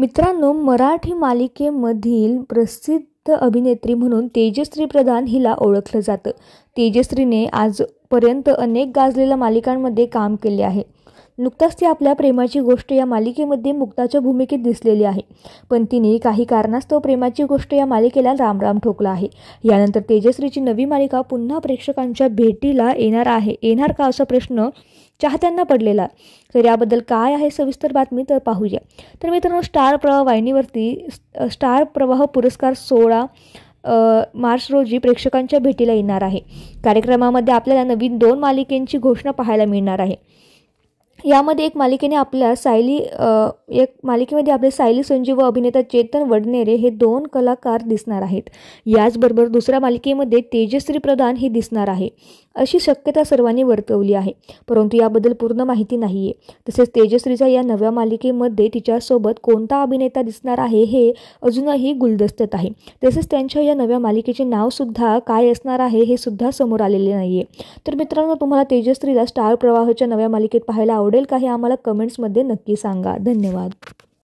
मित्रांनो, मराठी मालिकेमधील प्रसिद्ध अभिनेत्री म्हणून तेजश्री प्रधान हिला ओळखलं जातं. तेजश्रीने आजपर्यंत अनेक गाजलेल्या मालिकांमध्ये काम केले आहे. नुकताच ती आपल्या प्रेमाची गोष्ट या मालिकेमध्ये मुक्ताच्या भूमिकेत दिसलेली आहे. पण तिने काही कारणास्तव प्रेमाची गोष्ट या मालिकेला रामराम ठोकला आहे. यानंतर तेजश्रीची नवी मालिका पुन्हा प्रेक्षकांच्या भेटीला येणार का असा प्रश्न चाहत्यांना पडलेला. तर याबद्दल काय आहे सविस्तर बातमी तर पाहूया. तर मित्रांनो, स्टार प्रवाह वाहिनीवरती स्टार प्रवाह पुरस्कार 16 मार्च रोजी प्रेक्षकांच्या भेटीला येणार आहे. कार्यक्रमामध्ये आपल्याला नवीन 2 मालिकेंची घोषणा पाहायला मिळणार आहे. यामध्ये एक मालिकेमध्ये आपले सायली संजीव व अभिनेता चेतन वडनेरे हे 2 कलाकार दिसणार आहेत. याचबरोबर दुसऱ्या मालिकेमध्ये तेजश्री प्रधान ही दिसणार आहे अशी शक्यता सर्वांनी वर्तवली आहे. परंतु याबद्दल पूर्ण माहिती नाही आहे. तसेच तेजश्रीच्या या नव्या मालिकेमध्ये तिच्यासोबत कोणता अभिनेता दिसणार आहे हे अजूनही गुलदस्त्यात आहे. तसेच त्यांच्या या नव्या मालिकेचे नावसुद्धा काय असणार आहे हे सुद्धा समोर आलेले नाही आहे. तर मित्रांनो, तुम्हाला तेजश्रीला स्टार प्रवाहाच्या नव्या मालिकेत पाहायला आवडेल का हे आम्हाला कमेंट्समध्ये नक्की सांगा. धन्यवाद.